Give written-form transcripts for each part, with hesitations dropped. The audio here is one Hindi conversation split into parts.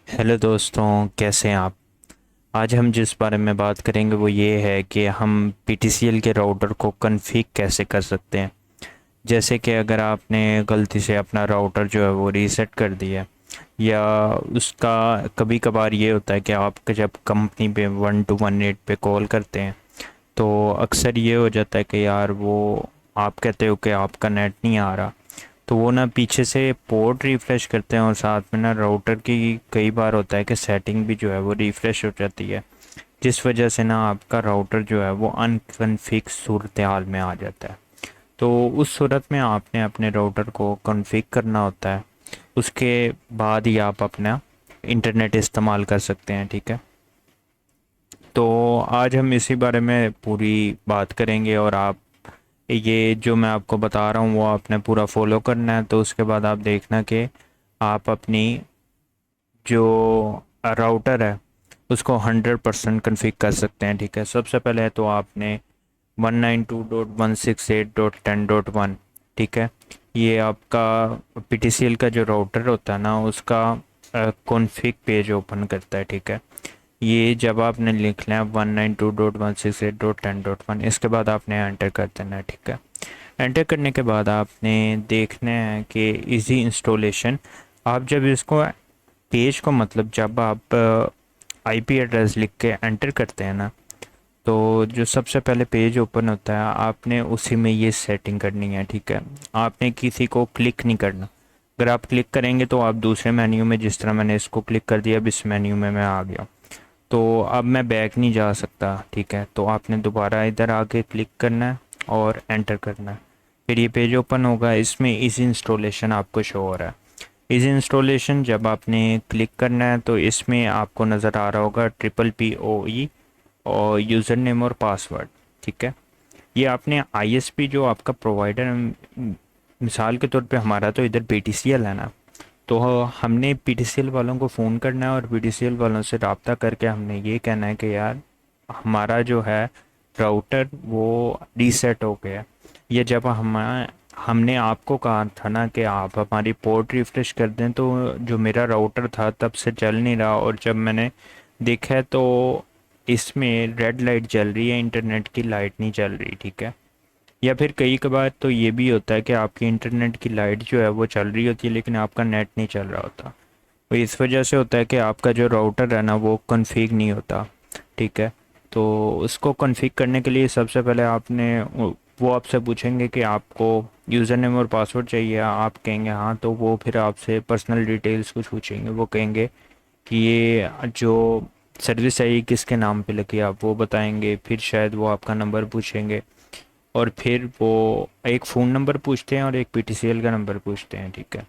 हेलो दोस्तों, कैसे हैं आप। आज हम जिस बारे में बात करेंगे वो ये है कि हम पीटीसीएल के राउटर को कॉन्फ़िग कैसे कर सकते हैं। जैसे कि अगर आपने गलती से अपना राउटर जो है वो रीसेट कर दिया है, या उसका कभी कभार ये होता है कि आप जब कंपनी पे 1218 पे कॉल करते हैं तो अक्सर ये हो जाता है कि यार वो आप कहते हो कि आपका नेट नहीं आ रहा, तो वो ना पीछे से पोर्ट रिफ़्रेश करते हैं और साथ में ना राउटर की कई बार होता है कि सेटिंग भी जो है वो रिफ़्रेश हो जाती है, जिस वजह से ना आपका राउटर जो है वो अनकन्फिग सूरत हाल में आ जाता है। तो उस सूरत में आपने अपने राउटर को कॉन्फ़िग करना होता है, उसके बाद ही आप अपना इंटरनेट इस्तेमाल कर सकते हैं। ठीक है, तो आज हम इसी बारे में पूरी बात करेंगे और आप ये जो मैं आपको बता रहा हूँ वो आपने पूरा फॉलो करना है। तो उसके बाद आप देखना कि आप अपनी जो राउटर है उसको 100% कन्फिग कर सकते हैं। ठीक है, सबसे पहले तो आपने 192.168.10.1, ठीक है, ये आपका पीटीसीएल का जो राउटर होता है ना उसका कॉन्फ़िग पेज ओपन करता है। ठीक है, ये जब आपने लिख लिया 192.168.10.1, इसके बाद आपने एंटर कर देना है। ठीक है, एंटर करने के बाद आपने देखना है कि इजी इंस्टॉलेशन। आप जब इसको पेज को मतलब जब आप आईपी एड्रेस लिख के एंटर करते हैं ना, तो जो सबसे पहले पेज ओपन होता है आपने उसी में ये सेटिंग करनी है। ठीक है, आपने किसी को क्लिक नहीं करना। अगर आप क्लिक करेंगे तो आप दूसरे मेन्यू में, जिस तरह मैंने इसको क्लिक कर दिया, अब इस मेन्यू में मैं आ गया, तो अब मैं बैक नहीं जा सकता। ठीक है, तो आपने दोबारा इधर आके क्लिक करना है और एंटर करना है, फिर ये पेज ओपन होगा। इसमें इस इंस्टॉलेशन आपको शो हो रहा है। इस इंस्टॉलेशन जब आपने क्लिक करना है तो इसमें आपको नज़र आ रहा होगा PPPoE और यूज़र नेम और पासवर्ड। ठीक है, ये आपने आईएसपी जो आपका प्रोवाइडर, मिसाल के तौर पे हमारा तो इधर पीटीसीएल है ना, तो हमने पीटीसीएल वालों को फ़ोन करना है और पीटीसीएल वालों से रब्ता करके हमने ये कहना है कि यार हमारा जो है राउटर वो रीसेट हो गया। ये जब हमने आपको कहा था ना कि आप हमारी पोर्ट रिफ्रेश कर दें, तो जो मेरा राउटर था तब से चल नहीं रहा, और जब मैंने देखा है तो इसमें रेड लाइट जल रही है, इंटरनेट की लाइट नहीं जल रही। ठीक है, या फिर कई कभार तो ये भी होता है कि आपकी इंटरनेट की लाइट जो है वो चल रही होती है लेकिन आपका नेट नहीं चल रहा होता। तो इस वजह से होता है कि आपका जो राउटर है ना वो कॉन्फ़िग नहीं होता। ठीक है, तो उसको कॉन्फ़िग करने के लिए सबसे पहले आपने वो आपसे पूछेंगे कि आपको यूज़र नेम और पासवर्ड चाहिए, आप कहेंगे हाँ, तो वो फिर आपसे पर्सनल डिटेल्स कुछ पूछेंगे। वो कहेंगे कि ये जो सर्विस है ये किसके नाम पे लगी है, आप वो बताएंगे। फिर शायद वो आपका नंबर पूछेंगे और फिर वो एक फ़ोन नंबर पूछते हैं और एक पीटीसीएल का नंबर पूछते हैं। ठीक है,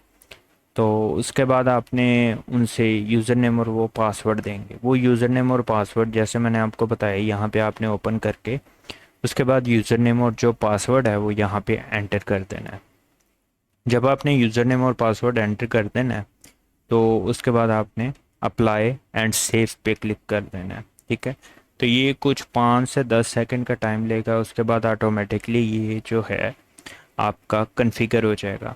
तो उसके बाद आपने उनसे यूज़र नेम और वो पासवर्ड देंगे। वो यूज़र नेम और पासवर्ड जैसे मैंने आपको बताया यहाँ पे आपने ओपन करके उसके बाद यूज़र नेम और जो पासवर्ड है वो यहाँ पे एंटर कर देना है। जब आपने यूज़र नेम और पासवर्ड एंटर कर देना है तो उसके बाद आपने अप्लाई एंड सेव पे क्लिक कर देना है। ठीक है, तो ये कुछ 5 से 10 सेकंड का टाइम लेगा, उसके बाद ऑटोमेटिकली ये जो है आपका कॉन्फ़िगर हो जाएगा।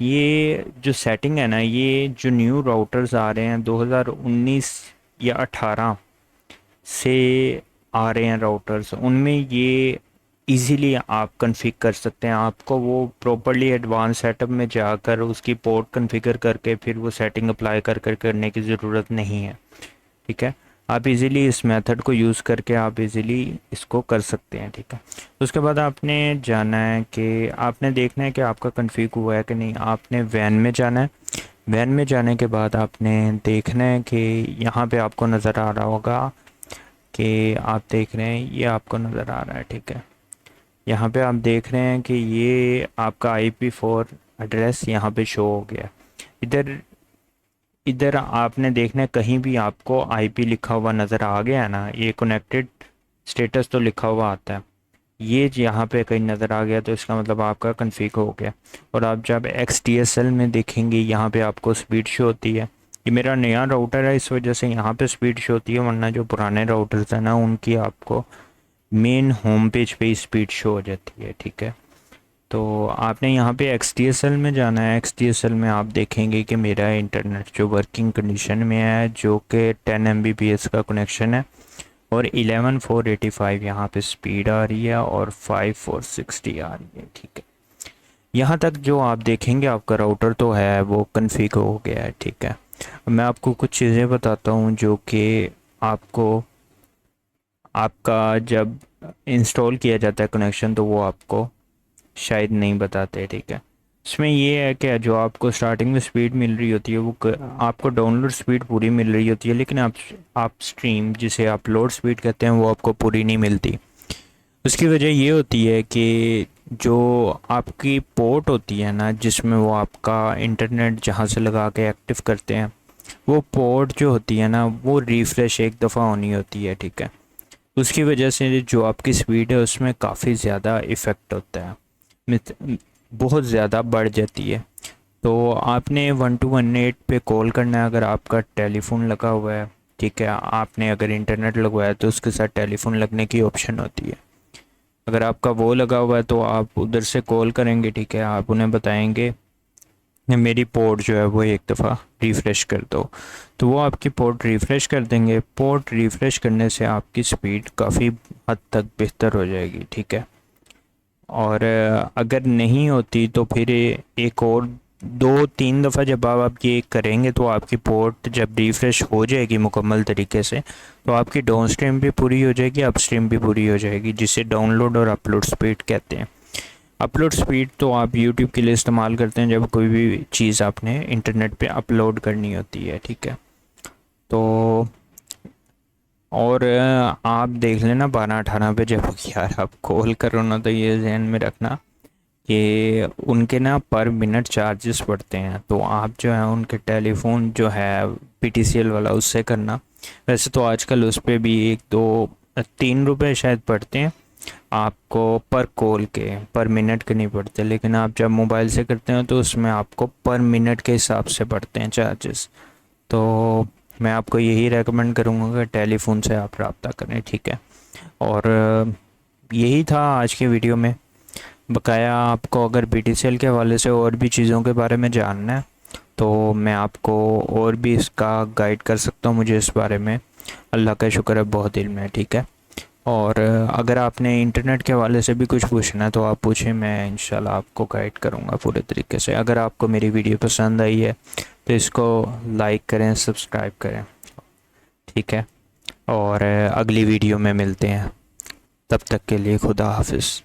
ये जो सेटिंग है ना, ये जो न्यू राउटर्स आ रहे हैं 2019 या 18 से आ रहे हैं राउटर्स, उनमें ये इजीली आप कॉन्फ़िग कर सकते हैं। आपको वो प्रॉपरली एडवांस सेटअप में जाकर उसकी पोर्ट कॉन्फ़िगर करके फिर वो सेटिंग अप्लाई कर करने की ज़रूरत नहीं है। ठीक है, आप इजीली इस मेथड को यूज़ करके आप इजीली इसको कर सकते हैं। ठीक है, उसके बाद आपने जाना है कि आपने देखना है कि आपका कॉन्फ़िग हुआ है कि नहीं। आपने वैन में जाना है। वैन में जाने के बाद आपने देखना है कि यहाँ पे आपको नज़र आ रहा होगा कि आप देख रहे हैं, ये आपको नज़र आ रहा है। ठीक है, यहाँ पे आप देख रहे हैं कि ये आपका IP4 एड्रेस यहाँ पे शो हो गया। इधर इधर आपने देखना है कहीं भी आपको आईपी लिखा हुआ नज़र आ गया ना, ये कनेक्टेड स्टेटस तो लिखा हुआ आता है, ये यहाँ पे कहीं नज़र आ गया तो इसका मतलब आपका कॉन्फ़िग हो गया। और आप जब XDSL में देखेंगे यहाँ पे आपको स्पीड शो होती है। ये मेरा नया राउटर है इस वजह से यहाँ पे स्पीड शो होती है, वरना जो पुराने राउटर्स हैं ना उनकी आपको मेन होम पेज पे स्पीड शो हो जाती है। ठीक है, तो आपने यहाँ पे XDSL में जाना है। XDSL में आप देखेंगे कि मेरा इंटरनेट जो वर्किंग कंडीशन में है, जो कि 10 Mbps का कनेक्शन है और 11485 यहाँ पे स्पीड आ रही है और 5460 आ रही है। ठीक है, यहाँ तक जो आप देखेंगे आपका राउटर तो है वो कन्फिग हो गया है। ठीक है, मैं आपको कुछ चीज़ें बताता हूँ जो कि आपको आपका जब इंस्टॉल किया जाता है कनेक्शन तो वो आपको शायद नहीं बताते। ठीक है, इसमें ये है कि जो आपको स्टार्टिंग में स्पीड मिल रही होती है वो आपको डाउनलोड स्पीड पूरी मिल रही होती है, लेकिन आप स्ट्रीम जिसे आप लोड स्पीड कहते हैं वो आपको पूरी नहीं मिलती। उसकी वजह ये होती है कि जो आपकी पोर्ट होती है ना, जिसमें वो आपका इंटरनेट जहाँ से लगा के एक्टिव करते हैं, वो पोर्ट जो होती है ना वो रिफ़्रेश एक दफ़ा होनी होती है। ठीक है, उसकी वजह से जो आपकी स्पीड है उसमें काफ़ी ज़्यादा इफ़ेक्ट होता है, बहुत ज़्यादा बढ़ जाती है। तो आपने 1218 पे कॉल करना है अगर आपका टेलीफोन लगा हुआ है। ठीक है, आपने अगर इंटरनेट लगवाया तो उसके साथ टेलीफोन लगने की ऑप्शन होती है। अगर आपका वो लगा हुआ है तो आप उधर से कॉल करेंगे। ठीक है, आप उन्हें बताएंगे मेरी पोर्ट जो है वो एक दफ़ा रिफ़्रेश कर दो, तो वो आपकी पोर्ट रिफ़्रेश कर देंगे। पोर्ट रिफ़्रेश करने से आपकी स्पीड काफ़ी हद तक बेहतर हो जाएगी। ठीक है, और अगर नहीं होती तो फिर एक और 2-3 दफ़ा जब आप ये करेंगे तो आपकी पोर्ट जब रिफ़्रेश हो जाएगी मुकम्मल तरीके से तो आपकी डाउन स्ट्रीम भी पूरी हो जाएगी, अप स्ट्रीम भी पूरी हो जाएगी, जिसे डाउनलोड और अपलोड स्पीड कहते हैं। अपलोड स्पीड तो आप यूट्यूब के लिए इस्तेमाल करते हैं जब कोई भी चीज़ आपने इंटरनेट पे अपलोड करनी होती है। ठीक है, तो और आप देख लेना 12-18 पे जब यार आप कॉल करो ना तो ये ध्यान में रखना कि उनके ना पर मिनट चार्जेस पड़ते हैं, तो आप जो है उनके टेलीफोन जो है PTCL वाला उससे करना। वैसे तो आजकल उस पर भी 1-2-3 रुपए शायद पड़ते हैं आपको पर कॉल के, पर मिनट के नहीं पड़ते, लेकिन आप जब मोबाइल से करते हो तो उसमें आपको पर मिनट के हिसाब से पड़ते हैं चार्जेस। तो मैं आपको यही रेकमेंड करूँगा कि टेलीफोन से आप रब्ता करें। ठीक है, और यही था आज के वीडियो में। बकाया आपको अगर BTCL के हवाले से और भी चीज़ों के बारे में जानना है तो मैं आपको और भी इसका गाइड कर सकता हूँ, मुझे इस बारे में अल्लाह का शुक्र है बहुत इल्म है। ठीक है, और अगर आपने इंटरनेट के हवाले से भी कुछ पूछना है तो आप पूछें, मैं इंशाल्लाह आपको गाइड करूँगा पूरे तरीके से। अगर आपको मेरी वीडियो पसंद आई है तो इसको लाइक करें, सब्सक्राइब करें। ठीक है, और अगली वीडियो में मिलते हैं, तब तक के लिए खुदा हाफिज़।